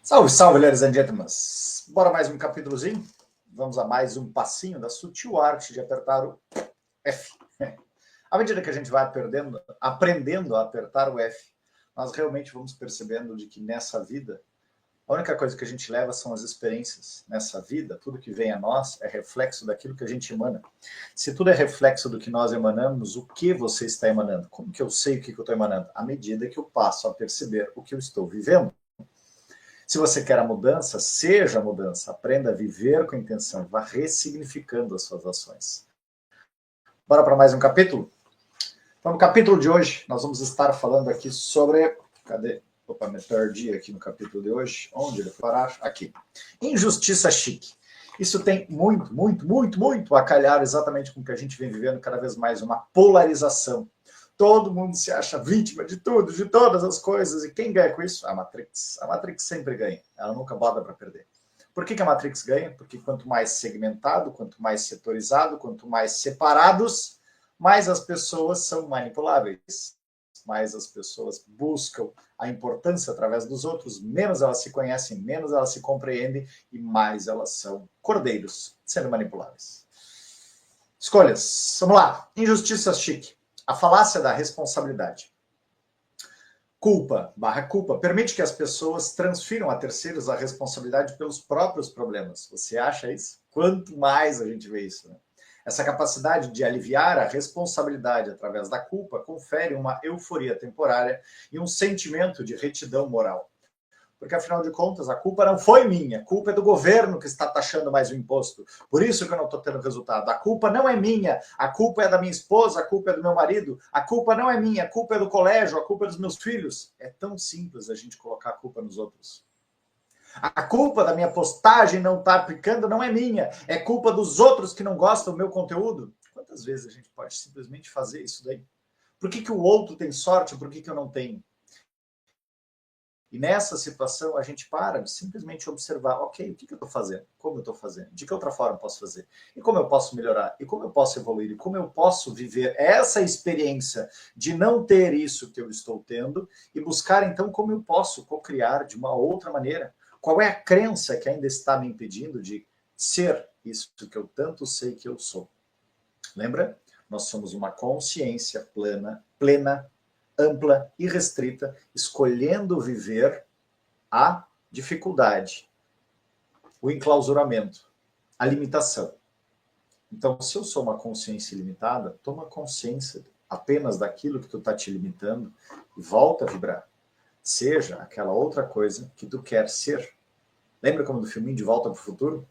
Salve, salve, ladies and gentlemen. Bora mais um capítulozinho? Vamos a mais um passinho da sutil arte de apertar o F. À medida que a gente vai aprendendo a apertar o F, nós realmente vamos percebendo de que nessa vida, a única coisa que a gente leva são as experiências. Nessa vida, tudo que vem a nós é reflexo daquilo que a gente emana. Se tudo é reflexo do que nós emanamos, o que você está emanando? Como que eu sei o que eu estou emanando? À medida que eu passo a perceber o que eu estou vivendo. Se você quer a mudança, seja a mudança. Aprenda a viver com intenção. Vá ressignificando as suas ações. Bora para mais um capítulo? Então, no capítulo de hoje, nós vamos estar falando aqui sobre... Cadê? Opa, me perdi aqui no capítulo de hoje. Onde ele parar? Aqui. Injustiça chique. Isso tem muito a calhar exatamente com o que a gente vem vivendo cada vez mais, uma polarização. Todo mundo se acha vítima de tudo, de todas as coisas. E quem ganha com isso? A Matrix. A Matrix sempre ganha. Ela nunca bota para perder. Por que a Matrix ganha? Porque quanto mais segmentado, quanto mais setorizado, quanto mais separados, mais as pessoas são manipuláveis. Mais as pessoas buscam a importância através dos outros, menos elas se conhecem, menos elas se compreendem e mais elas são cordeiros sendo manipuláveis. Escolhas. Vamos lá. Injustiça chique. A falácia da responsabilidade. Culpa permite que as pessoas transfiram a terceiros a responsabilidade pelos próprios problemas. Você acha isso? Quanto mais a gente vê isso, né? Essa capacidade de aliviar a responsabilidade através da culpa confere uma euforia temporária e um sentimento de retidão moral. Porque, afinal de contas, a culpa não foi minha. A culpa é do governo que está taxando mais o imposto. Por isso que eu não estou tendo resultado. A culpa não é minha. A culpa é da minha esposa, a culpa é do meu marido. A culpa não é minha. A culpa é do colégio, a culpa é dos meus filhos. É tão simples a gente colocar a culpa nos outros. A culpa da minha postagem não estar aplicando não é minha. É culpa dos outros que não gostam do meu conteúdo. Quantas vezes a gente pode simplesmente fazer isso daí? Por que o outro tem sorte? Por que eu não tenho? E nessa situação, a gente para de simplesmente observar, ok, o que eu estou fazendo? Como eu estou fazendo? De que outra forma eu posso fazer? E como eu posso melhorar? E como eu posso evoluir? E como eu posso viver essa experiência de não ter isso que eu estou tendo e buscar, então, como eu posso co-criar de uma outra maneira? Qual é a crença que ainda está me impedindo de ser isso que eu tanto sei que eu sou? Lembra? Nós somos uma consciência plena, ampla e restrita, escolhendo viver a dificuldade, o enclausuramento, a limitação. Então, se eu sou uma consciência ilimitada, toma consciência apenas daquilo que tu está te limitando e volta a vibrar. Seja aquela outra coisa que tu quer ser. Lembra como do filminho De Volta para o Futuro?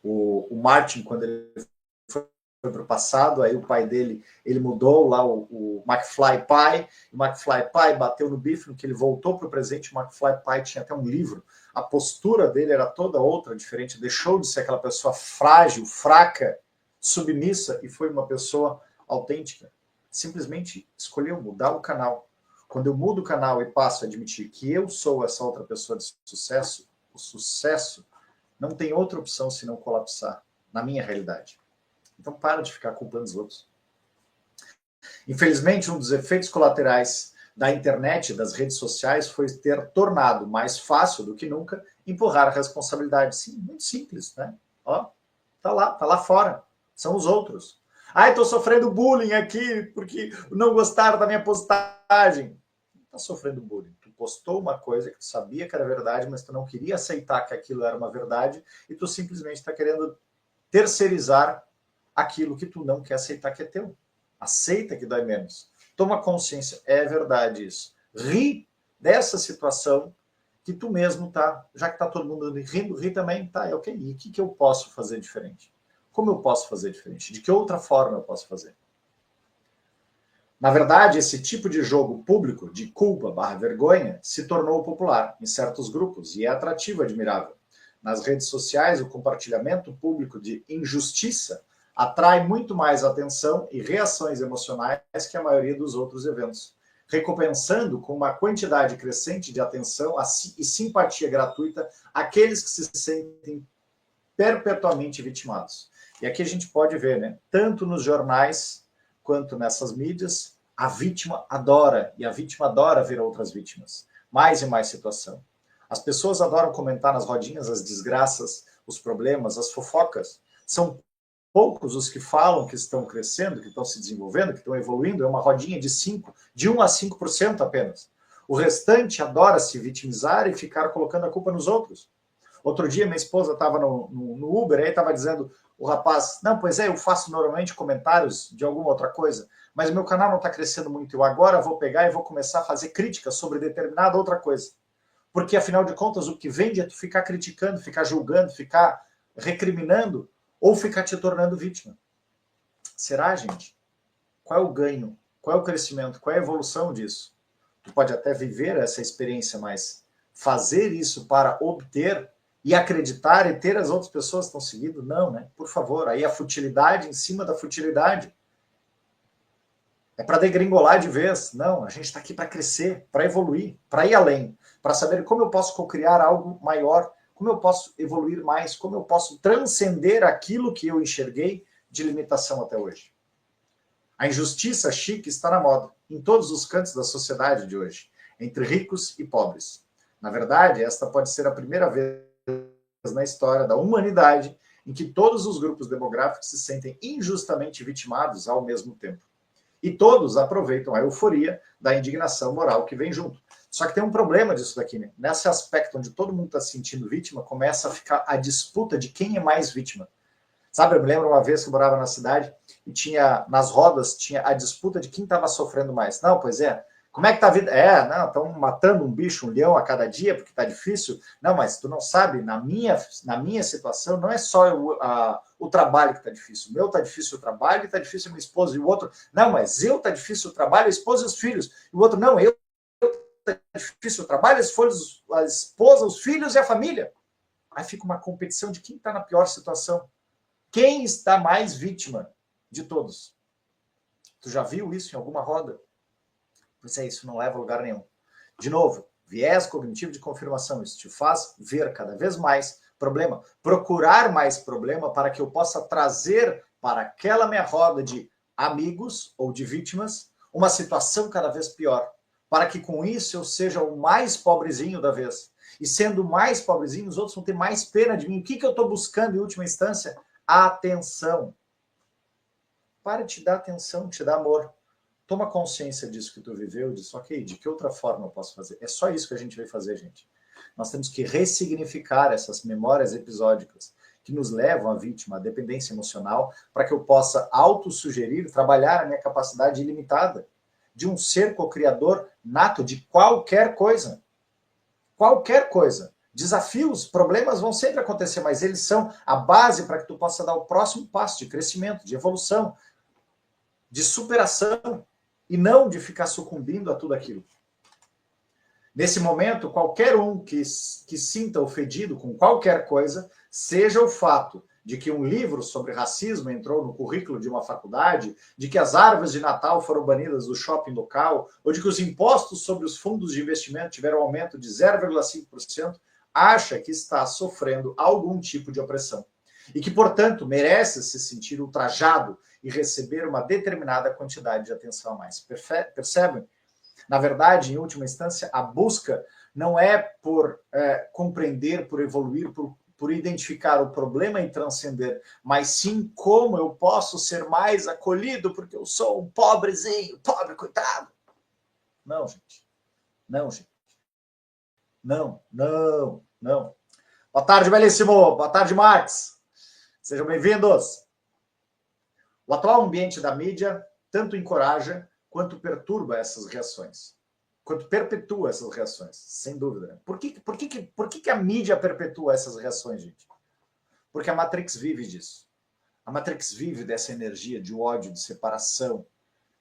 O Martin, quando ele foi para o passado, aí o pai dele, ele mudou lá o McFly pai, o McFly pai bateu no bife, no que ele voltou para o presente, o McFly pai tinha até um livro, a postura dele era toda outra, diferente, deixou de ser aquela pessoa frágil, fraca, submissa, e foi uma pessoa autêntica. Simplesmente escolheu mudar o canal. Quando eu mudo o canal e passo a admitir que eu sou essa outra pessoa de sucesso, o sucesso não tem outra opção senão colapsar na minha realidade. Então, para de ficar culpando os outros. Infelizmente, um dos efeitos colaterais da internet, das redes sociais, foi ter tornado mais fácil do que nunca empurrar a responsabilidade. Sim, muito simples, né? Ó, tá lá fora. São os outros. Estou sofrendo bullying aqui porque não gostaram da minha postagem. Não está sofrendo bullying. Tu postou uma coisa que tu sabia que era verdade, mas tu não queria aceitar que aquilo era uma verdade e tu simplesmente está querendo terceirizar aquilo que tu não quer aceitar que é teu. Aceita que dói menos. Toma consciência, é verdade isso. Ri dessa situação que tu mesmo tá, já que tá todo mundo rindo, ri também, tá, é ok. E o que eu posso fazer diferente? Como eu posso fazer diferente? De que outra forma eu posso fazer? Na verdade, esse tipo de jogo público, de culpa/vergonha, se tornou popular em certos grupos e é atrativo e admirável. Nas redes sociais, o compartilhamento público de injustiça atrai muito mais atenção e reações emocionais que a maioria dos outros eventos, recompensando com uma quantidade crescente de atenção e simpatia gratuita aqueles que se sentem perpetuamente vitimados. E aqui a gente pode ver, né, tanto nos jornais quanto nessas mídias, a vítima adora, e a vítima adora ver outras vítimas. Mais e mais situação. As pessoas adoram comentar nas rodinhas as desgraças, os problemas, as fofocas. São poucos os que falam que estão crescendo, que estão se desenvolvendo, que estão evoluindo. É uma rodinha de 1 a 5% apenas. O restante adora se vitimizar e ficar colocando a culpa nos outros. Outro dia, minha esposa estava no Uber, aí estava dizendo, o rapaz, não, pois é, eu faço normalmente comentários de alguma outra coisa, mas o meu canal não está crescendo muito, eu agora vou pegar e vou começar a fazer críticas sobre determinada outra coisa. Porque, afinal de contas, o que vende é tu ficar criticando, ficar julgando, ficar recriminando, ou ficar te tornando vítima. Será, gente? Qual é o ganho? Qual é o crescimento? Qual é a evolução disso? Tu pode até viver essa experiência, mas fazer isso para obter e acreditar e ter as outras pessoas que estão seguindo? Não, né? Por favor, aí a futilidade em cima da futilidade. É para degringolar de vez. Não, a gente está aqui para crescer, para evoluir, para ir além, para saber como eu posso cocriar algo maior, como eu posso evoluir mais, como eu posso transcender aquilo que eu enxerguei de limitação até hoje. A injustiça chique está na moda, em todos os cantos da sociedade de hoje, entre ricos e pobres. Na verdade, esta pode ser a primeira vez na história da humanidade em que todos os grupos demográficos se sentem injustamente vitimados ao mesmo tempo. E todos aproveitam a euforia da indignação moral que vem junto. Só que tem um problema disso daqui, né? Nesse aspecto onde todo mundo está se sentindo vítima, começa a ficar a disputa de quem é mais vítima. Sabe, eu me lembro uma vez que eu morava na cidade e tinha, nas rodas, tinha a disputa de quem estava sofrendo mais. Não, pois é, como é que tá a vida? Não, estão matando um bicho, um leão a cada dia porque tá difícil. Não, mas tu não sabe, na minha situação, não é só o trabalho que tá difícil. O meu tá difícil o trabalho e tá difícil a minha esposa. E o outro, não, mas eu tá difícil o trabalho, a esposa e os filhos. E o outro, não, eu tá difícil o trabalho, a esposa, os filhos e a família. Aí fica uma competição de quem está na pior situação. Quem está mais vítima de todos? Tu já viu isso em alguma roda? Pois é, isso não leva a lugar nenhum. De novo, viés cognitivo de confirmação. Isso te faz ver cada vez mais problema. Procurar mais problema para que eu possa trazer para aquela minha roda de amigos ou de vítimas uma situação cada vez pior. Para que com isso eu seja o mais pobrezinho da vez. E sendo mais pobrezinho, os outros vão ter mais pena de mim. O que eu estou buscando em última instância? Atenção. Para te dar atenção, te dar amor. Toma consciência disso que tu viveu, diz, ok, de que outra forma eu posso fazer? É só isso que a gente vai fazer, gente. Nós temos que ressignificar essas memórias episódicas que nos levam à vítima, à dependência emocional, para que eu possa autossugerir, trabalhar a minha capacidade ilimitada de um ser co-criador nato de qualquer coisa. Qualquer coisa. Desafios, problemas vão sempre acontecer, mas eles são a base para que tu possa dar o próximo passo de crescimento, de evolução, de superação, e não de ficar sucumbindo a tudo aquilo. Nesse momento, qualquer um que sinta ofendido com qualquer coisa, seja o fato de que um livro sobre racismo entrou no currículo de uma faculdade, de que as árvores de Natal foram banidas do shopping local, ou de que os impostos sobre os fundos de investimento tiveram aumento de 0,5%, acha que está sofrendo algum tipo de opressão. E que, portanto, merece se sentir ultrajado e receber uma determinada quantidade de atenção a mais. Percebem? Na verdade, em última instância, a busca não é por compreender, por evoluir, por identificar o problema e transcender, mas sim como eu posso ser mais acolhido porque eu sou um pobrezinho, pobre, coitado. Não, gente. Não, gente. Não, não, não. Boa tarde, belíssimo. Boa tarde, Max. Sejam bem-vindos. O atual ambiente da mídia tanto encoraja quanto perturba essas reações. Quanto perpetua essas reações, sem dúvida. Por que a mídia perpetua essas reações, gente? Porque a Matrix vive disso. A Matrix vive dessa energia de ódio, de separação.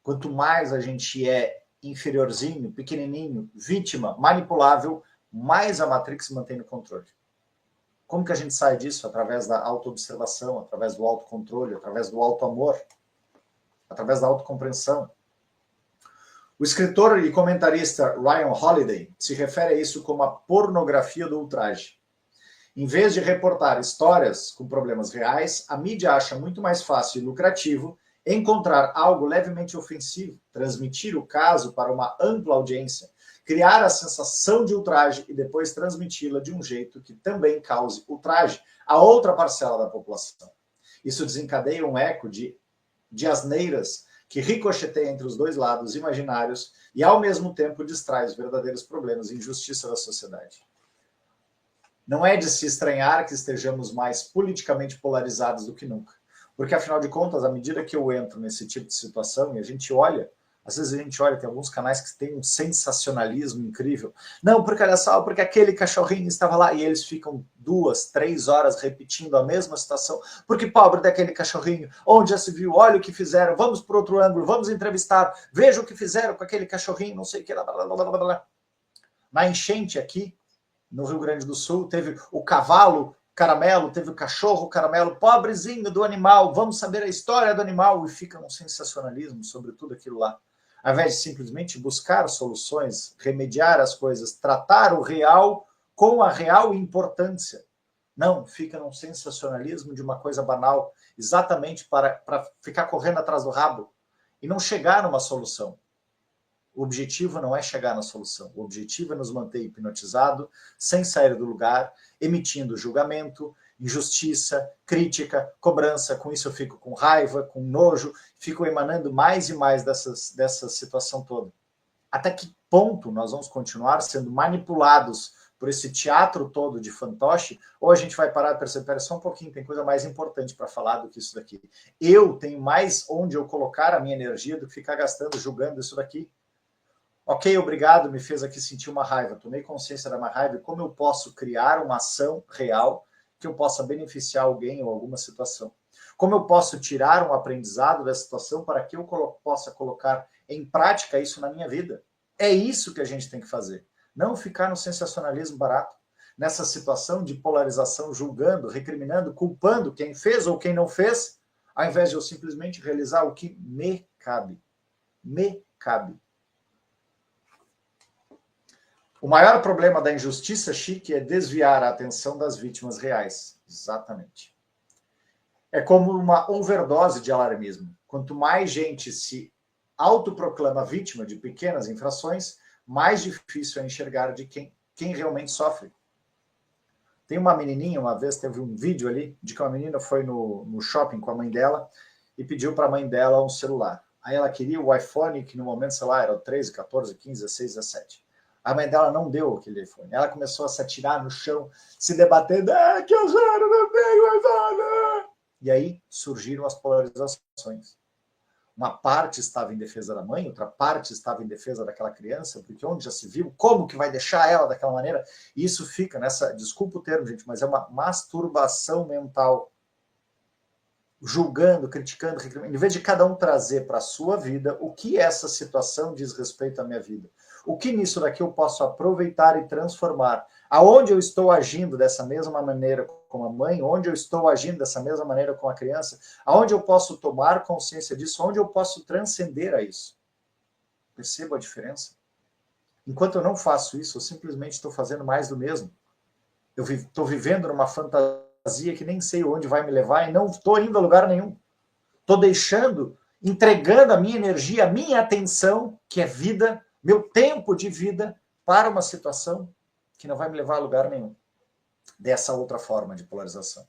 Quanto mais a gente é inferiorzinho, pequenininho, vítima, manipulável, mais a Matrix mantém no controle. Como que a gente sai disso? Através da autoobservação, através do autocontrole, através do autoamor, através da autocompreensão. O escritor e comentarista Ryan Holiday se refere a isso como a pornografia do ultraje. Em vez de reportar histórias com problemas reais, a mídia acha muito mais fácil e lucrativo encontrar algo levemente ofensivo, transmitir o caso para uma ampla audiência, criar a sensação de ultraje e depois transmiti-la de um jeito que também cause ultraje a outra parcela da população. Isso desencadeia um eco de asneiras que ricocheteia entre os dois lados imaginários e, ao mesmo tempo, distrai os verdadeiros problemas e injustiça da sociedade. Não é de se estranhar que estejamos mais politicamente polarizados do que nunca. Porque, afinal de contas, à medida que eu entro nesse tipo de situação e a gente olha, às vezes a gente olha, tem alguns canais que têm um sensacionalismo incrível. Não, porque olha só, porque aquele cachorrinho estava lá e eles ficam 2, 3 horas repetindo a mesma situação. Porque pobre daquele cachorrinho, onde já se viu, olha o que fizeram, vamos para outro ângulo, vamos entrevistar, veja o que fizeram com aquele cachorrinho, não sei o que, blá, blá, blá, blá, blá. Na enchente aqui, no Rio Grande do Sul, teve o cavalo caramelo, teve o cachorro caramelo, pobrezinho do animal, vamos saber a história do animal, e fica um sensacionalismo sobre tudo aquilo lá. Ao invés de simplesmente buscar soluções, remediar as coisas, tratar o real com a real importância. Não, fica num sensacionalismo de uma coisa banal, exatamente para ficar correndo atrás do rabo e não chegar numa solução. O objetivo não é chegar na solução. O objetivo é nos manter hipnotizado, sem sair do lugar, emitindo julgamento, injustiça, crítica, cobrança. Com isso eu fico com raiva, com nojo, fico emanando mais e mais dessa situação toda. Até que ponto nós vamos continuar sendo manipulados por esse teatro todo de fantoche, ou a gente vai parar e perceber, só um pouquinho, tem coisa mais importante para falar do que isso daqui. Eu tenho mais onde eu colocar a minha energia do que ficar gastando, julgando isso daqui. Ok, obrigado, me fez aqui sentir uma raiva, tomei consciência da minha raiva, e como eu posso criar uma ação real que eu possa beneficiar alguém ou alguma situação? Como eu posso tirar um aprendizado dessa situação para que eu possa colocar em prática isso na minha vida? É isso que a gente tem que fazer, não ficar no sensacionalismo barato, nessa situação de polarização, julgando, recriminando, culpando quem fez ou quem não fez, ao invés de eu simplesmente realizar o que me cabe. Me cabe. O maior problema da injustiça chique é desviar a atenção das vítimas reais. Exatamente. É como uma overdose de alarmismo. Quanto mais gente se autoproclama vítima de pequenas infrações, mais difícil é enxergar de quem realmente sofre. Tem uma menininha, uma vez teve um vídeo ali, de que uma menina foi no shopping com a mãe dela e pediu para a mãe dela um celular. Aí ela queria o iPhone, que no momento, sei lá, era o 13, 14, 15, 16, 17. A mãe dela não deu aquele iPhone. Ela começou a se atirar no chão, se debatendo. Que eu não tenho iPhone! E aí surgiram as polarizações. Uma parte estava em defesa da mãe, outra parte estava em defesa daquela criança, porque onde já se viu, como que vai deixar ela daquela maneira? E isso fica nessa, desculpa o termo, gente, mas é uma masturbação mental. Julgando, criticando, reclamando, em vez de cada um trazer para a sua vida o que essa situação diz respeito à minha vida. O que nisso daqui eu posso aproveitar e transformar? Aonde eu estou agindo dessa mesma maneira com a mãe? Onde eu estou agindo dessa mesma maneira com a criança? Aonde eu posso tomar consciência disso? Onde eu posso transcender a isso? Perceba a diferença? Enquanto eu não faço isso, eu simplesmente estou fazendo mais do mesmo. Eu estou vivendo numa fantasia que nem sei onde vai me levar e não estou indo a lugar nenhum. Estou deixando, entregando a minha energia, a minha atenção, que é vida, meu tempo de vida, para uma situação que não vai me levar a lugar nenhum. Dessa outra forma de polarização.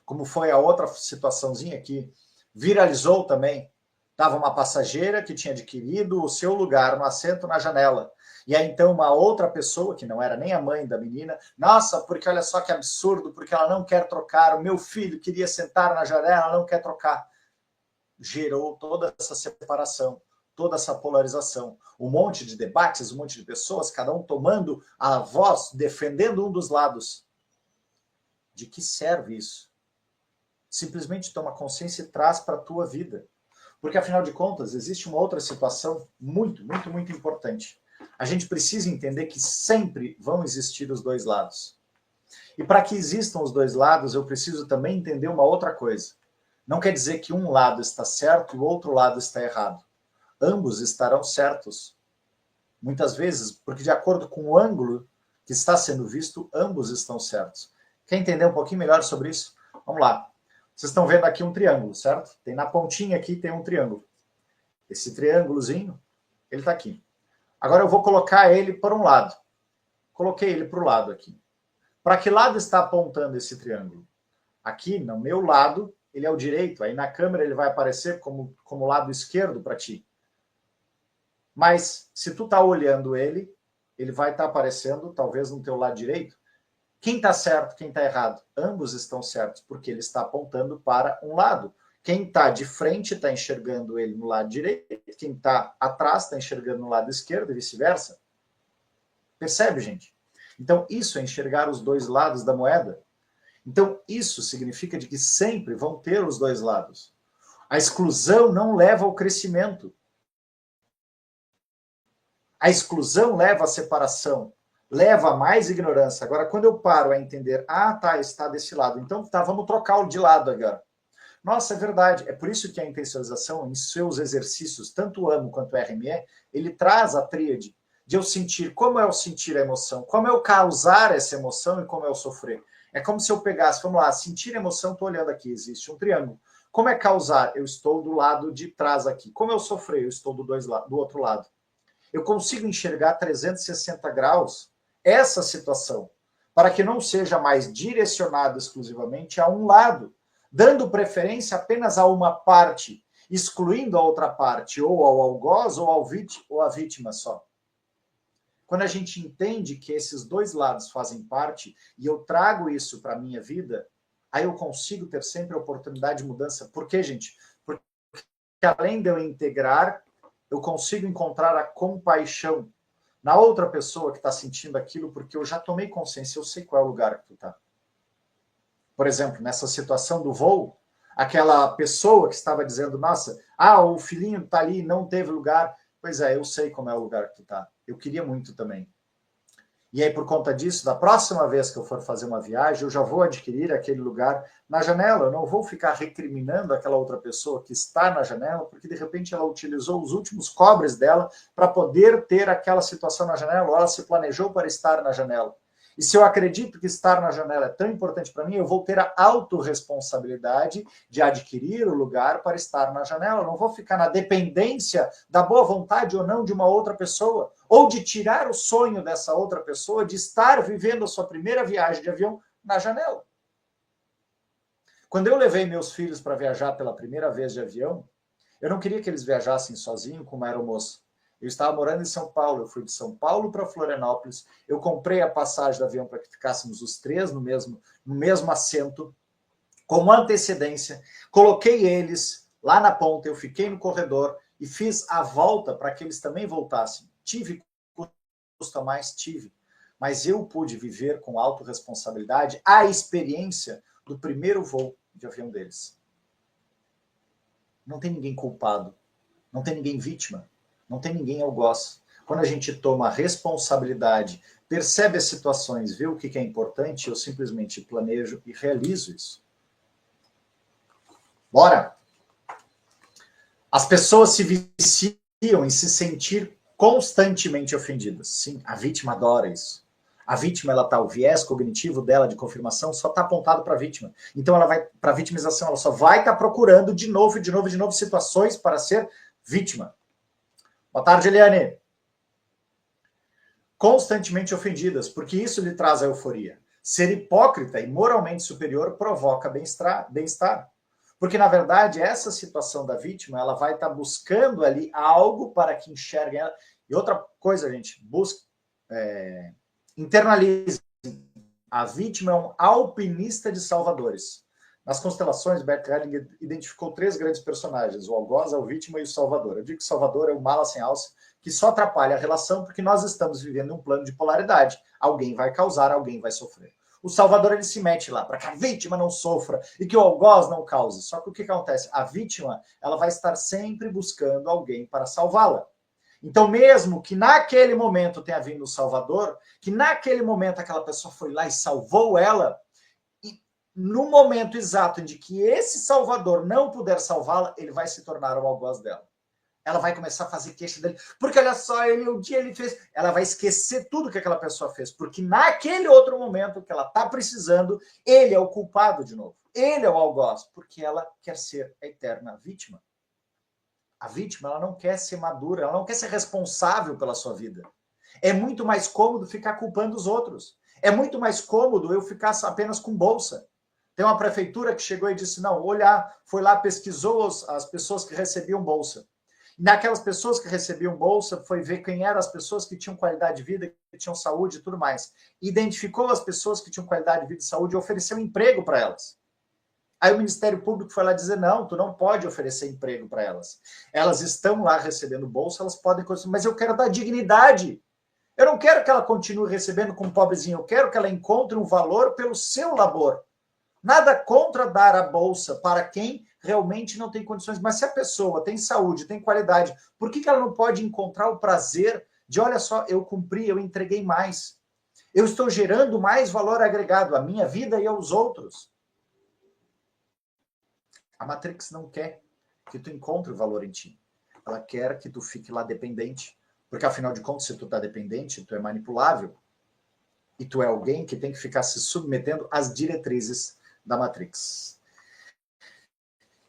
Como foi a outra situaçãozinha que viralizou também. Estava uma passageira que tinha adquirido o seu lugar no assento na janela. E aí, então, uma outra pessoa, que não era nem a mãe da menina, nossa, porque olha só que absurdo, porque ela não quer trocar, o meu filho queria sentar na janela, ela não quer trocar. Gerou toda essa separação, toda essa polarização. Um monte de debates, um monte de pessoas, cada um tomando a voz, defendendo um dos lados. De que serve isso? Simplesmente toma consciência e traz para a tua vida. Porque, afinal de contas, existe uma outra situação muito, muito, muito importante. A gente precisa entender que sempre vão existir os dois lados. E para que existam os dois lados, eu preciso também entender uma outra coisa. Não quer dizer que um lado está certo e o outro lado está errado. Ambos estarão certos. Muitas vezes, porque de acordo com o ângulo que está sendo visto, ambos estão certos. Quer entender um pouquinho melhor sobre isso? Vamos lá. Vocês estão vendo aqui um triângulo, certo? Tem na pontinha aqui, tem um triângulo. Esse triângulozinho, ele está aqui. Agora eu vou colocar ele para um lado. Coloquei ele para o lado aqui. Para que lado está apontando esse triângulo? Aqui, no meu lado, ele é o direito. Aí na câmera ele vai aparecer como lado esquerdo para ti. Mas se tu está olhando ele, ele vai estar aparecendo talvez no teu lado direito. Quem está certo, quem está errado? Ambos estão certos, porque ele está apontando para um lado. Quem está de frente está enxergando ele no lado direito, quem está atrás está enxergando no lado esquerdo e vice-versa. Percebe, gente? Então, isso é enxergar os dois lados da moeda. Então, isso significa de que sempre vão ter os dois lados. A exclusão não leva ao crescimento. A exclusão leva à separação, leva a mais ignorância. Agora, quando eu paro a entender, tá, está desse lado, então tá, vamos trocar de lado agora. Nossa, é verdade. É por isso que a intencionalização, em seus exercícios, tanto o AMO quanto o RME, ele traz a tríade de eu sentir, como é eu sentir a emoção, como é eu causar essa emoção e como é eu sofrer. É como se eu pegasse, vamos lá, sentir emoção, estou olhando aqui, existe um triângulo. Como é causar? Eu estou do lado de trás aqui. Como eu sofrer? Eu estou do outro lado. Eu consigo enxergar 360 graus essa situação, para que não seja mais direcionado exclusivamente a um lado, dando preferência apenas a uma parte, excluindo a outra parte, ou ao algoz ou à vítima só. Quando a gente entende que esses dois lados fazem parte e eu trago isso para a minha vida, aí eu consigo ter sempre a oportunidade de mudança. Por quê, gente? Porque além de eu integrar, eu consigo encontrar a compaixão na outra pessoa que está sentindo aquilo, porque eu já tomei consciência, eu sei qual é o lugar que tu está. Por exemplo, nessa situação do voo, aquela pessoa que estava dizendo, nossa, o filhinho está ali, não teve lugar. Pois é, eu sei como é o lugar que tu está. Eu queria muito também. E aí, por conta disso, da próxima vez que eu for fazer uma viagem, eu já vou adquirir aquele lugar na janela. Eu não vou ficar recriminando aquela outra pessoa que está na janela, porque de repente ela utilizou os últimos cobres dela para poder ter aquela situação na janela, ou ela se planejou para estar na janela. E se eu acredito que estar na janela é tão importante para mim, eu vou ter a autorresponsabilidade de adquirir o lugar para estar na janela. Eu não vou ficar na dependência da boa vontade ou não de uma outra pessoa, ou de tirar o sonho dessa outra pessoa de estar vivendo a sua primeira viagem de avião na janela. Quando eu levei meus filhos para viajar pela primeira vez de avião, eu não queria que eles viajassem sozinhos como aeromoça. Eu estava morando em São Paulo, eu fui de São Paulo para Florianópolis, eu comprei a passagem do avião para que ficássemos os três no mesmo assento, com antecedência, coloquei eles lá na ponta, eu fiquei no corredor e fiz a volta para que eles também voltassem. Tive custo a mais, mas eu pude viver com autorresponsabilidade a experiência do primeiro voo de avião deles. Não tem ninguém culpado, não tem ninguém vítima, não tem ninguém algoz. Quando a gente toma responsabilidade, percebe as situações, vê o que é importante, eu simplesmente planejo e realizo isso. Bora! As pessoas se viciam em se sentir constantemente ofendidas. Sim, a vítima adora isso. A vítima, o viés cognitivo dela de confirmação só está apontado para a vítima. Então ela vai para a vitimização, ela só vai estar procurando de novo situações para ser vítima. Boa tarde, Eliane. Constantemente ofendidas, porque isso lhe traz a euforia. Ser hipócrita e moralmente superior provoca bem-estar. Porque, na verdade, essa situação da vítima, ela vai estar buscando ali algo para que enxerguem ela. E outra coisa, gente, internalize. A vítima é um alpinista de salvadores. Nas constelações, Bert Hellinger identificou 3 grandes personagens, o algoz, a vítima e o salvador. Eu digo que o salvador é o mala sem alça, que só atrapalha a relação porque nós estamos vivendo um plano de polaridade. Alguém vai causar, alguém vai sofrer. O salvador, ele se mete lá para que a vítima não sofra e que o algoz não cause. Só que o que acontece? A vítima, ela vai estar sempre buscando alguém para salvá-la. Então, mesmo que naquele momento tenha vindo o salvador, que naquele momento aquela pessoa foi lá e salvou ela, e no momento exato em que esse salvador não puder salvá-la, ele vai se tornar o algoz dela. Ela vai começar a fazer queixa dele, porque olha só, um dia ele fez. Ela vai esquecer tudo que aquela pessoa fez, porque naquele outro momento que ela está precisando, ele é o culpado de novo. Ele é o algoz, porque ela quer ser a eterna vítima. A vítima, ela não quer ser madura, ela não quer ser responsável pela sua vida. É muito mais cômodo ficar culpando os outros. É muito mais cômodo eu ficar apenas com bolsa. Tem uma prefeitura que chegou e disse, não, olhar, foi lá, pesquisou as pessoas que recebiam bolsa. E naquelas pessoas que recebiam bolsa, foi ver quem eram as pessoas que tinham qualidade de vida, que tinham saúde e tudo mais. Identificou as pessoas que tinham qualidade de vida e saúde e ofereceu emprego para elas. Aí o Ministério Público foi lá dizer, não, tu não pode oferecer emprego para elas. Elas estão lá recebendo bolsa, elas podem conseguir, mas eu quero dar dignidade. Eu não quero que ela continue recebendo como pobrezinha, eu quero que ela encontre um valor pelo seu labor. Nada contra dar a bolsa para quem realmente não tem condições, mas se a pessoa tem saúde, tem qualidade, por que ela não pode encontrar o prazer de, olha só, eu cumpri, eu entreguei mais. Eu estou gerando mais valor agregado à minha vida e aos outros. A Matrix não quer que tu encontre o valor em ti. Ela quer que tu fique lá dependente. Porque, afinal de contas, se tu tá dependente, tu é manipulável. E tu é alguém que tem que ficar se submetendo às diretrizes da Matrix.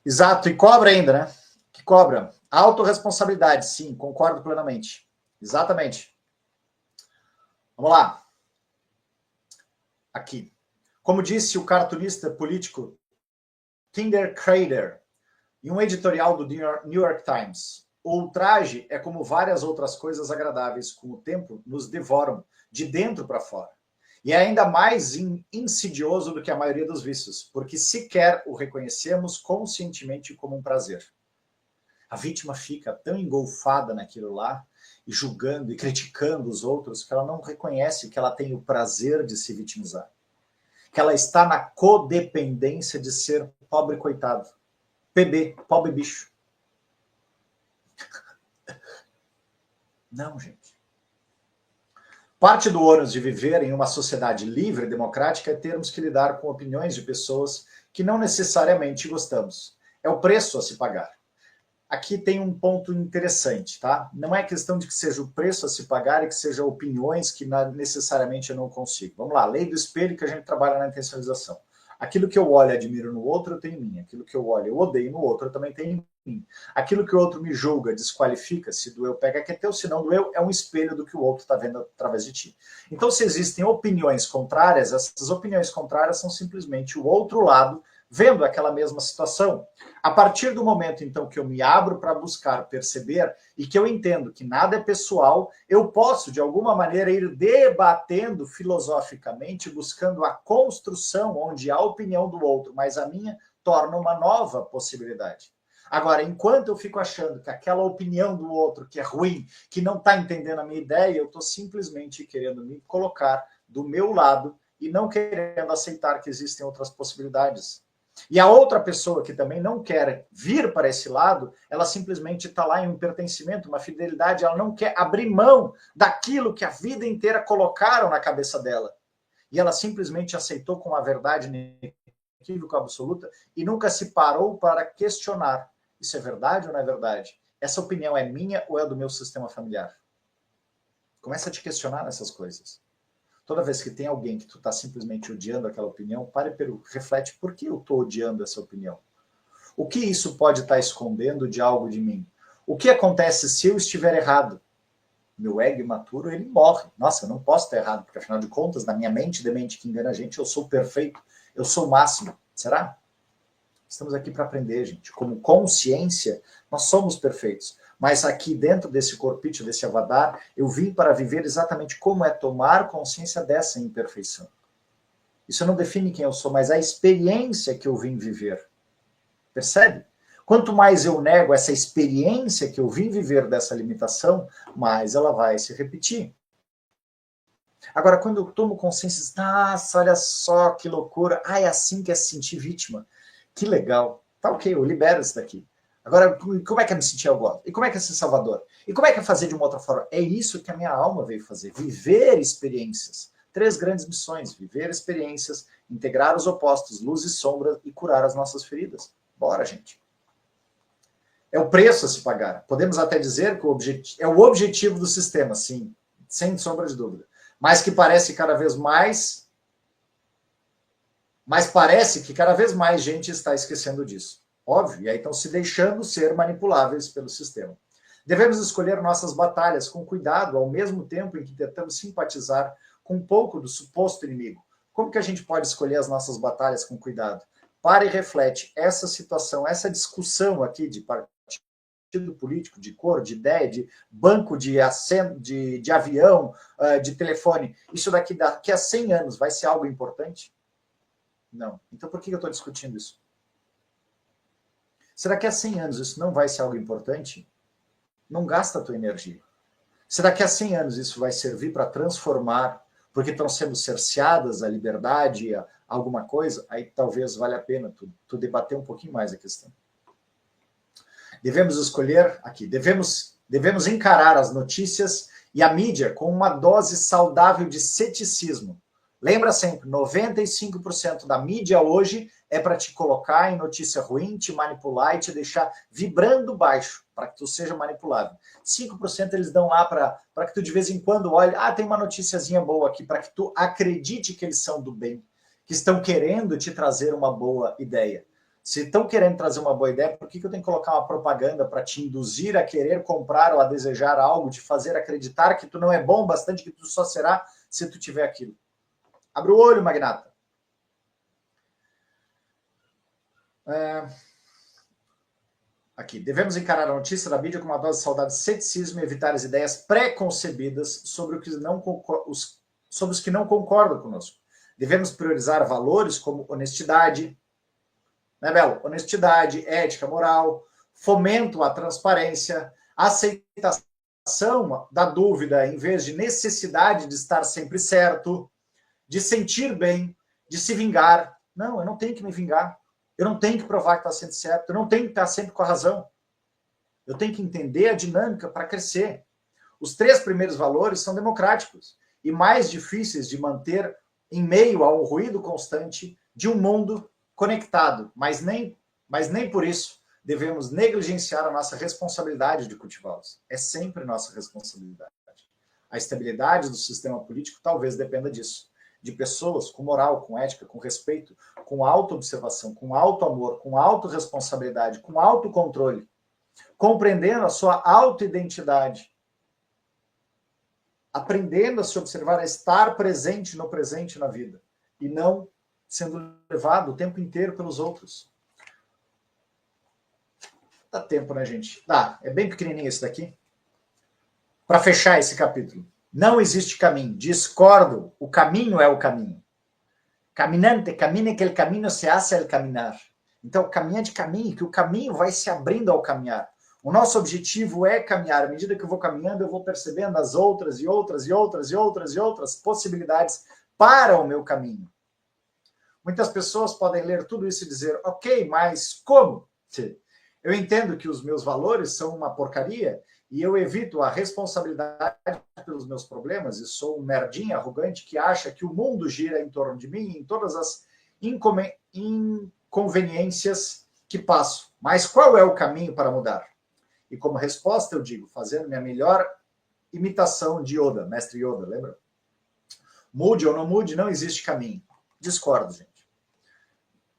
Exato, e cobra ainda, né? Que cobra. Autorresponsabilidade, sim, concordo plenamente. Exatamente. Vamos lá. Aqui. Como disse o cartunista político Tinder Crater, em um editorial do New York Times, o ultraje é como várias outras coisas agradáveis, com o tempo nos devoram de dentro para fora. E é ainda mais insidioso do que a maioria dos vícios, porque sequer o reconhecemos conscientemente como um prazer. A vítima fica tão engolfada naquilo lá, e julgando e criticando os outros, que ela não reconhece que ela tem o prazer de se vitimizar. Que ela está na codependência de ser pobre coitado. PB, pobre bicho. Não, gente. Parte do ônus de viver em uma sociedade livre e democrática é termos que lidar com opiniões de pessoas que não necessariamente gostamos. É o preço a se pagar. Aqui tem um ponto interessante, tá? Não é questão de que seja o preço a se pagar e que sejam opiniões que necessariamente eu não consigo. Vamos lá, lei do espelho que a gente trabalha na intencionalização. Aquilo que eu olho e admiro no outro, eu tenho em mim. Aquilo que eu olho e odeio no outro, eu também tenho em mim. Aquilo que o outro me julga, desqualifica, se doeu, pega que é teu, se não doeu, é um espelho do que o outro está vendo através de ti. Então, se existem opiniões contrárias, essas opiniões contrárias são simplesmente o outro lado vendo aquela mesma situação. A partir do momento, então, que eu me abro para buscar perceber e que eu entendo que nada é pessoal, eu posso, de alguma maneira, ir debatendo filosoficamente, buscando a construção onde a opinião do outro, mas a minha, torna uma nova possibilidade. Agora, enquanto eu fico achando que aquela opinião do outro que é ruim, que não está entendendo a minha ideia, eu estou simplesmente querendo me colocar do meu lado e não querendo aceitar que existem outras possibilidades. E a outra pessoa que também não quer vir para esse lado, ela simplesmente está lá em um pertencimento, uma fidelidade, ela não quer abrir mão daquilo que a vida inteira colocaram na cabeça dela. E ela simplesmente aceitou com a verdade inequívoca absoluta e nunca se parou para questionar. Isso é verdade ou não é verdade? Essa opinião é minha ou é do meu sistema familiar? Começa a te questionar nessas coisas. Toda vez que tem alguém que tu está simplesmente odiando aquela opinião, pare e reflete por que eu estou odiando essa opinião. O que isso pode estar escondendo de algo de mim? O que acontece se eu estiver errado? Meu ego imaturo, ele morre. Nossa, eu não posso estar errado, porque afinal de contas, na minha mente, demente que engana a gente, eu sou perfeito, eu sou o máximo. Será? Estamos aqui para aprender, gente. Como consciência, nós somos perfeitos. Mas aqui dentro desse corpício, desse avatar, eu vim para viver exatamente como é tomar consciência dessa imperfeição. Isso não define quem eu sou, mas a experiência que eu vim viver. Percebe? Quanto mais eu nego essa experiência que eu vim viver dessa limitação, mais ela vai se repetir. Agora, quando eu tomo consciência, nossa, olha só que loucura, é assim que é se sentir vítima. Que legal. Tá ok, eu libero isso daqui. Agora, como é que é me sentir eu gosto? E como é que é ser salvador? E como é que é fazer de uma outra forma? É isso que a minha alma veio fazer. Viver experiências. 3 grandes missões. Viver experiências, integrar os opostos, luz e sombra, e curar as nossas feridas. Bora, gente. É o preço a se pagar. Podemos até dizer que é o objetivo do sistema, sim. Sem sombra de dúvida. Mas que parece cada vez mais... Mas parece que cada vez mais gente está esquecendo disso. Óbvio, e aí estão se deixando ser manipuláveis pelo sistema. Devemos escolher nossas batalhas com cuidado, ao mesmo tempo em que tentamos simpatizar com um pouco do suposto inimigo. Como que a gente pode escolher as nossas batalhas com cuidado? Para e reflete essa situação, essa discussão aqui de partido político, de cor, de ideia, de banco de assento, de avião, de telefone. Isso daqui a 100 anos vai ser algo importante? Não. Então por que eu estou discutindo isso? Será que há 100 anos isso não vai ser algo importante? Não gasta a tua energia. Se daqui a 100 anos isso vai servir para transformar, porque estão sendo cerceadas a liberdade, alguma coisa, aí talvez valha a pena tu debater um pouquinho mais a questão. Devemos escolher aqui, devemos encarar as notícias e a mídia com uma dose saudável de ceticismo. Lembra sempre, 95% da mídia hoje é para te colocar em notícia ruim, te manipular e te deixar vibrando baixo, para que tu seja manipulável. 5% eles dão lá para que tu de vez em quando olhe, tem uma noticiazinha boa aqui, para que tu acredite que eles são do bem, que estão querendo te trazer uma boa ideia. Se estão querendo trazer uma boa ideia, por que eu tenho que colocar uma propaganda para te induzir a querer comprar ou a desejar algo, te fazer acreditar que tu não é bom bastante, que tu só será se tu tiver aquilo? Abre o olho, magnata. Aqui, devemos encarar a notícia da mídia com uma dose saudável de ceticismo e evitar as ideias pré-concebidas sobre os que não concordam conosco. Devemos priorizar valores como honestidade, né, Belo? Honestidade, ética, moral, fomento à transparência, aceitação da dúvida em vez de necessidade de estar sempre certo, de sentir bem, de se vingar. Não, eu não tenho que me vingar. Eu não tenho que provar que está sendo certo. Eu não tenho que estar sempre com a razão. Eu tenho que entender a dinâmica para crescer. Os 3 primeiros valores são democráticos e mais difíceis de manter em meio a um ruído constante de um mundo conectado. Mas nem por isso devemos negligenciar a nossa responsabilidade de cultivá-los. É sempre nossa responsabilidade. A estabilidade do sistema político talvez dependa disso. De pessoas com moral, com ética, com respeito, com autoobservação, com autoamor, com autorresponsabilidade, com autocontrole, compreendendo a sua autoidentidade, aprendendo a se observar, a estar presente no presente na vida, e não sendo levado o tempo inteiro pelos outros. Dá tempo, né, gente? Dá, é bem pequenininho esse daqui. Para fechar esse capítulo. Não existe caminho. Discordo. O caminho é o caminho. Caminante, camine que el camino se hace al caminar. Então, caminhante, caminhe, que o caminho vai se abrindo ao caminhar. O nosso objetivo é caminhar. À medida que eu vou caminhando, eu vou percebendo as outras possibilidades para o meu caminho. Muitas pessoas podem ler tudo isso e dizer, ok, mas como? Eu entendo que os meus valores são uma porcaria e eu evito a responsabilidade pelos meus problemas e sou um merdinha arrogante que acha que o mundo gira em torno de mim em todas as inconveniências que passo. Mas qual é o caminho para mudar? E como resposta eu digo, fazendo minha melhor imitação de Yoda, mestre Yoda, lembra? Mude ou não mude, não existe caminho. Discordo, gente.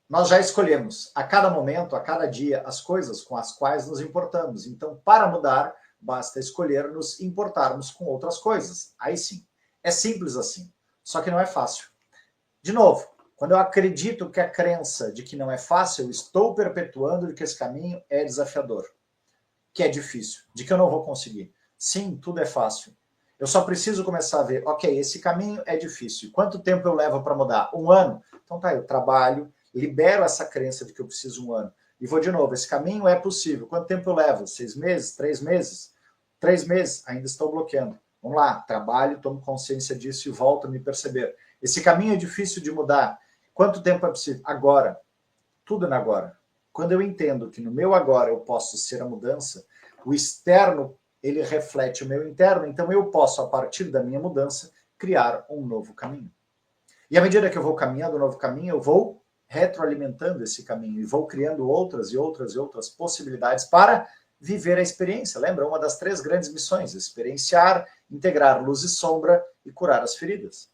Nós já escolhemos a cada momento, a cada dia, as coisas com as quais nos importamos. Então, para mudar, basta escolher nos importarmos com outras coisas. Aí sim. É simples assim. Só que não é fácil. De novo, quando eu acredito que a crença de que não é fácil, eu estou perpetuando de que esse caminho é desafiador, que é difícil, de que eu não vou conseguir. Sim, tudo é fácil. Eu só preciso começar a ver, ok, esse caminho é difícil. Quanto tempo eu levo para mudar? 1 ano? Então tá, eu trabalho, libero essa crença de que eu preciso 1 ano. E vou de novo, esse caminho é possível. Quanto tempo eu levo? 6 meses? 3 meses? 3 meses? Ainda estou bloqueando. Vamos lá, trabalho, tomo consciência disso e volto a me perceber. Esse caminho é difícil de mudar. Quanto tempo é possível? Agora. Tudo no agora. Quando eu entendo que no meu agora eu posso ser a mudança, o externo, ele reflete o meu interno, então eu posso, a partir da minha mudança, criar um novo caminho. E à medida que eu vou caminhando um novo caminho, eu vou retroalimentando esse caminho e vou criando outras possibilidades para viver a experiência. Lembra? Uma das 3 grandes missões, experienciar, integrar luz e sombra e curar as feridas.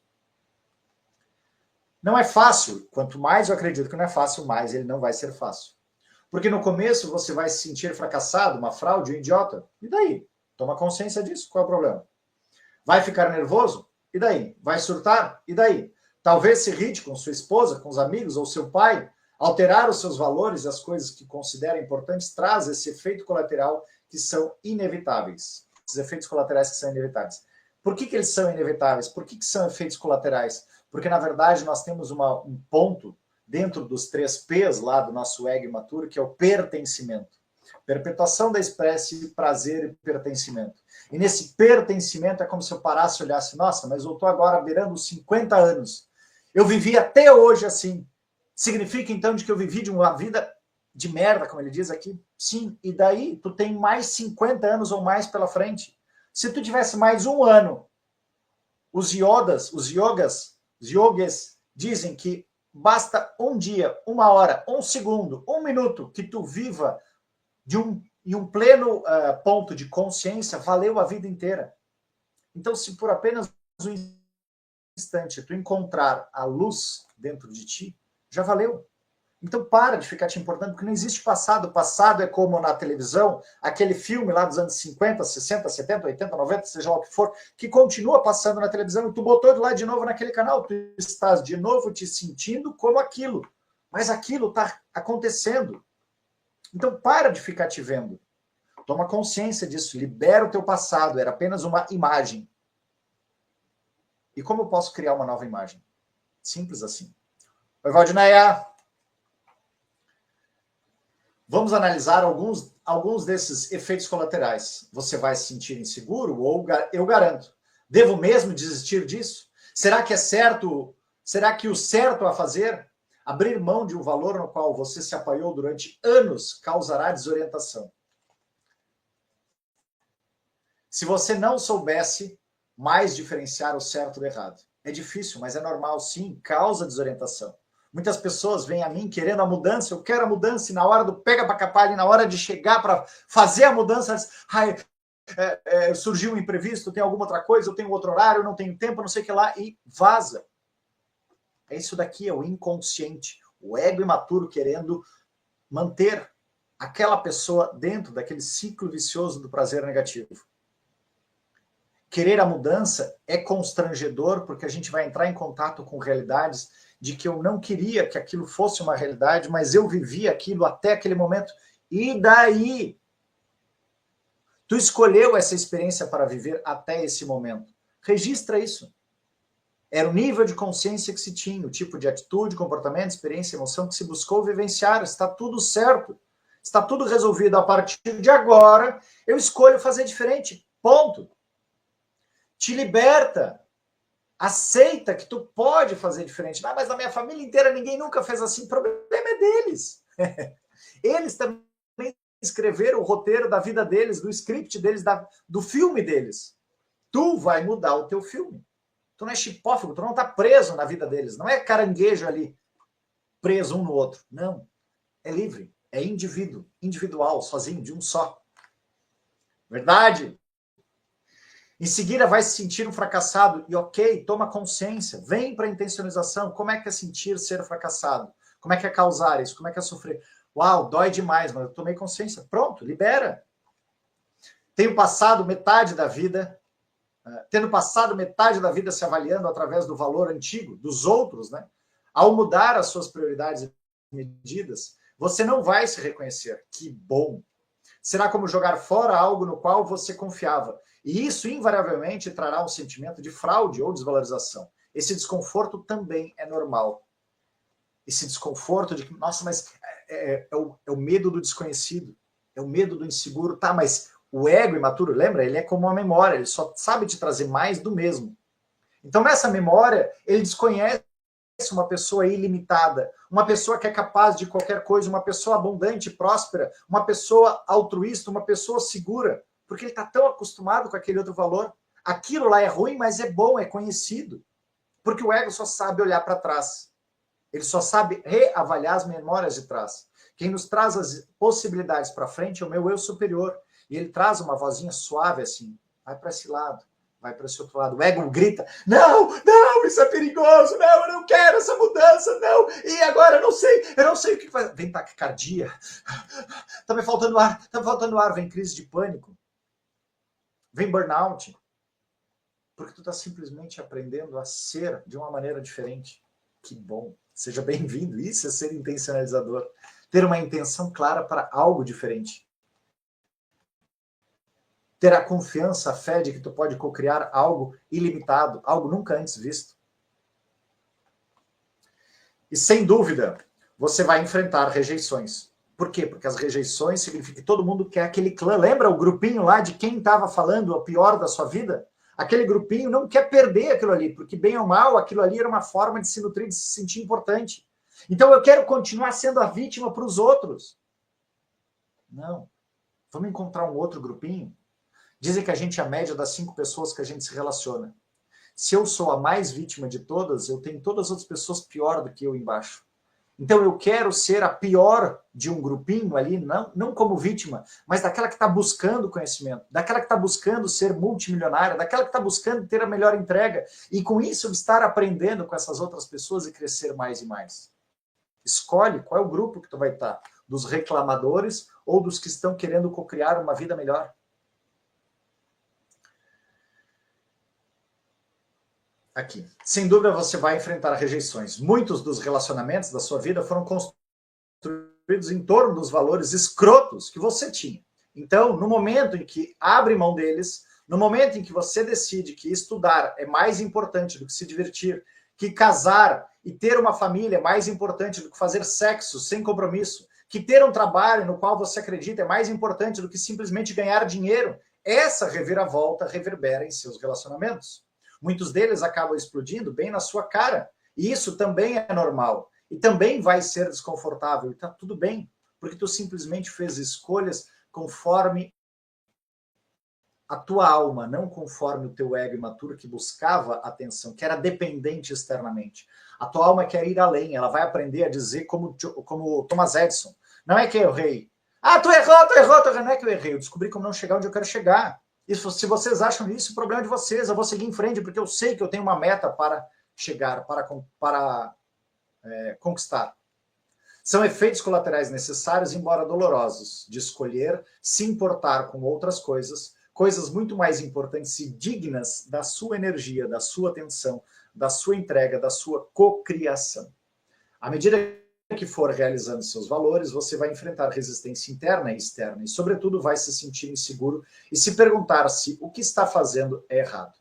Não é fácil. Quanto mais eu acredito que não é fácil, mais ele não vai ser fácil. Porque no começo você vai se sentir fracassado, uma fraude, um idiota. E daí? Toma consciência disso, qual é o problema? Vai ficar nervoso? E daí? Vai surtar? E daí? Talvez se irrite com sua esposa, com os amigos ou seu pai. Alterar os seus valores e as coisas que considera importantes traz esse efeito colateral que são inevitáveis. Esses efeitos colaterais que são inevitáveis. Por que eles são inevitáveis? Por que são efeitos colaterais? Porque, na verdade, nós temos um ponto dentro dos 3 P's lá do nosso ego imaturo, que é o pertencimento. Perpetuação da espécie, prazer e pertencimento. E nesse pertencimento é como se eu parasse e olhasse, nossa, mas eu estou agora beirando os 50 anos. Eu vivi até hoje assim. Significa, então, de que eu vivi de uma vida de merda, como ele diz aqui? Sim. E daí, tu tem mais 50 anos ou mais pela frente. Se tu tivesse mais um ano, os yogas dizem que basta um dia, 1 hora, 1 segundo, 1 minuto que tu viva em um pleno ponto de consciência, valeu a vida inteira. Então, se por apenas um instante tu encontrar a luz dentro de ti, já valeu. Então para de ficar te importando, porque não existe passado. O passado é como na televisão, aquele filme lá dos anos 50, 60, 70, 80, 90, seja lá o que for, que continua passando na televisão e tu botou de lá de novo naquele canal. Tu estás de novo te sentindo como aquilo. Mas aquilo está acontecendo. Então para de ficar te vendo. Toma consciência disso, libera o teu passado, era apenas uma imagem. E como eu posso criar uma nova imagem? Simples assim. Oi, Valdineia! Vamos analisar alguns desses efeitos colaterais. Você vai se sentir inseguro ou eu garanto. Devo mesmo desistir disso? Será que é certo? Será que o certo a fazer? Abrir mão de um valor no qual você se apoiou durante anos causará desorientação. Se você não soubesse mais diferenciar o certo do errado. É difícil, mas é normal, sim, causa desorientação. Muitas pessoas vêm a mim querendo a mudança, eu quero a mudança, e na hora do pega para capar, e na hora de chegar para fazer a mudança, surgiu um imprevisto, tem alguma outra coisa, eu tenho outro horário, não tenho tempo, não sei o que lá, e vaza. É isso daqui, é o inconsciente, o ego imaturo querendo manter aquela pessoa dentro daquele ciclo vicioso do prazer negativo. Querer a mudança é constrangedor, porque a gente vai entrar em contato com realidades de que eu não queria que aquilo fosse uma realidade, mas eu vivi aquilo até aquele momento. E daí? Tu escolheu essa experiência para viver até esse momento. Registra isso. Era o nível de consciência que se tinha, o tipo de atitude, comportamento, experiência, emoção que se buscou vivenciar. Está tudo certo. Está tudo resolvido. A partir de agora, eu escolho fazer diferente. Ponto. Te liberta. Aceita que tu pode fazer diferente. Ah, mas na minha família inteira ninguém nunca fez assim. O problema é deles. Eles também escreveram o roteiro da vida deles, do script deles, do filme deles. Tu vai mudar o teu filme. Tu não é chipófago, tu não está preso na vida deles. Não é caranguejo ali, preso um no outro. Não. É livre. É indivíduo, individual, sozinho, de um só. Verdade? Em seguida, vai se sentir um fracassado. E ok, toma consciência. Vem para a intencionalização. Como é que é sentir ser fracassado? Como é que é causar isso? Como é que é sofrer? Uau, dói demais, mas eu tomei consciência. Pronto, libera. Tenho passado metade da vida, tendo passado metade da vida se avaliando através do valor antigo dos outros, né? Ao mudar as suas prioridades e medidas, você não vai se reconhecer. Que bom. Será como jogar fora algo no qual você confiava. E isso, invariavelmente, trará um sentimento de fraude ou desvalorização. Esse desconforto também é normal. Esse desconforto de que, nossa, mas é o medo do desconhecido, é o medo do inseguro. Tá, mas o ego imaturo, lembra? Ele é como uma memória, ele só sabe te trazer mais do mesmo. Então, nessa memória, ele desconhece uma pessoa ilimitada, uma pessoa que é capaz de qualquer coisa, uma pessoa abundante, próspera, uma pessoa altruísta, uma pessoa segura, porque ele está tão acostumado com aquele outro valor. Aquilo lá é ruim, mas é bom, é conhecido, porque o ego só sabe olhar para trás. Ele só sabe reavaliar as memórias de trás. Quem nos traz as possibilidades para frente é o meu eu superior, e ele traz uma vozinha suave assim, vai para esse lado, vai para esse outro lado. O ego grita, não, isso é perigoso, não, eu não quero essa mudança, não, e agora eu não sei o que vai. Vem taquicardia, tá me faltando ar, vem crise de pânico, vem burnout, porque tu tá simplesmente aprendendo a ser de uma maneira diferente. Que bom, seja bem-vindo, isso é ser intencionalizador, ter uma intenção clara para algo diferente. Ter a confiança, a fé de que tu pode cocriar algo ilimitado, algo nunca antes visto. E sem dúvida, você vai enfrentar rejeições. Por quê? Porque as rejeições significam que todo mundo quer aquele clã. Lembra o grupinho lá de quem estava falando o pior da sua vida? Aquele grupinho não quer perder aquilo ali, porque bem ou mal, aquilo ali era uma forma de se nutrir, de se sentir importante. Então eu quero continuar sendo a vítima para os outros. Não. Vamos encontrar um outro grupinho? Dizem que a gente é a média das 5 pessoas que a gente se relaciona. Se eu sou a mais vítima de todas, eu tenho todas as outras pessoas pior do que eu embaixo. Então eu quero ser a pior de um grupinho ali, não como vítima, mas daquela que está buscando conhecimento, daquela que está buscando ser multimilionária, daquela que está buscando ter a melhor entrega, e com isso estar aprendendo com essas outras pessoas e crescer mais e mais. Escolhe qual é o grupo que tu vai estar, dos reclamadores ou dos que estão querendo cocriar uma vida melhor. Aqui. Sem dúvida você vai enfrentar rejeições. Muitos dos relacionamentos da sua vida foram construídos em torno dos valores escrotos que você tinha. Então, no momento em que abre mão deles, no momento em que você decide que estudar é mais importante do que se divertir, que casar e ter uma família é mais importante do que fazer sexo sem compromisso, que ter um trabalho no qual você acredita é mais importante do que simplesmente ganhar dinheiro, essa reviravolta reverbera em seus relacionamentos. Muitos deles acabam explodindo bem na sua cara. E isso também é normal. E também vai ser desconfortável. E está tudo bem. Porque tu simplesmente fez escolhas conforme a tua alma, não conforme o teu ego imaturo que buscava atenção, que era dependente externamente. A tua alma quer ir além. Ela vai aprender a dizer como Thomas Edison. Não é que eu errei. Ah, tu errou. Não é que eu errei. Eu descobri como não chegar onde eu quero chegar. Isso, se vocês acham isso, o problema é de vocês. Eu vou seguir em frente, porque eu sei que eu tenho uma meta para chegar, para conquistar. São efeitos colaterais necessários, embora dolorosos, de escolher se importar com outras coisas muito mais importantes e dignas da sua energia, da sua atenção, da sua entrega, da sua cocriação. À medida que for realizando seus valores, você vai enfrentar resistência interna e externa e, sobretudo, vai se sentir inseguro e se perguntar se o que está fazendo é errado.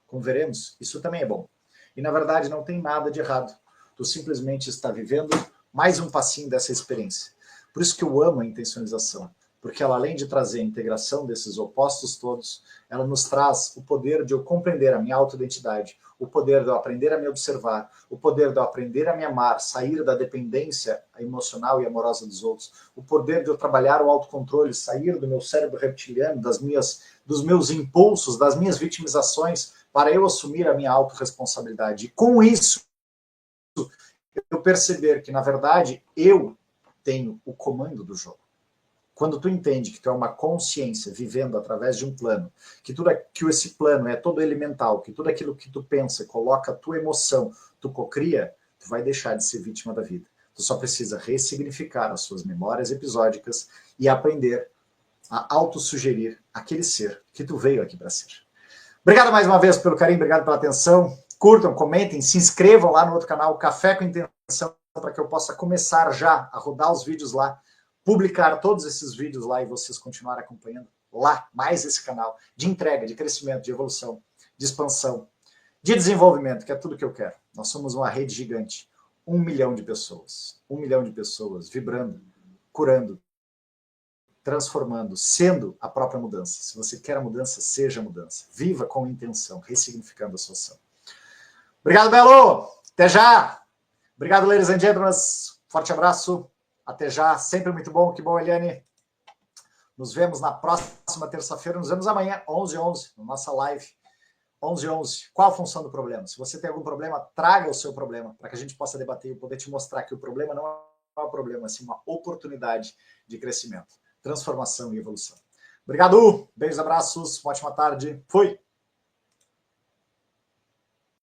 Como veremos, isso também é bom. E, na verdade, não tem nada de errado. Tu simplesmente está vivendo mais um passinho dessa experiência. Por isso que eu amo a intencionalização, porque ela, além de trazer a integração desses opostos todos, ela nos traz o poder de eu compreender a minha autoidentidade, o poder de eu aprender a me observar, o poder de eu aprender a me amar, sair da dependência emocional e amorosa dos outros, o poder de eu trabalhar o autocontrole, sair do meu cérebro reptiliano, dos meus impulsos, das minhas vitimizações, para eu assumir a minha autorresponsabilidade. E com isso, eu perceber que, na verdade, eu tenho o comando do jogo. Quando tu entende que tu é uma consciência vivendo através de um plano, que esse plano é todo elemental, que tudo aquilo que tu pensa, coloca a tua emoção, tu cocria, tu vai deixar de ser vítima da vida. Tu só precisa ressignificar as suas memórias episódicas e aprender a autossugerir aquele ser que tu veio aqui para ser. Obrigado mais uma vez pelo carinho, obrigado pela atenção. Curtam, comentem, se inscrevam lá no outro canal, Café com Intenção, para que eu possa começar já a rodar os vídeos lá, publicar todos esses vídeos lá e vocês continuarem acompanhando lá, mais esse canal de entrega, de crescimento, de evolução, de expansão, de desenvolvimento, que é tudo que eu quero. Nós somos uma rede gigante, 1 milhão de pessoas, 1 milhão de pessoas vibrando, curando, transformando, sendo a própria mudança. Se você quer a mudança, seja a mudança. Viva com intenção, ressignificando a sua ação. Obrigado, Belo! Até já! Obrigado, ladies and gentlemen. Forte abraço. Até já. Sempre muito bom. Que bom, Eliane. Nos vemos na próxima terça-feira. Nos vemos amanhã, 11h11, na nossa live. 11h11. Qual a função do problema? Se você tem algum problema, traga o seu problema para que a gente possa debater e poder te mostrar que o problema não é um problema, é sim uma oportunidade de crescimento, transformação e evolução. Obrigado. Beijos, abraços. Uma ótima tarde. Fui.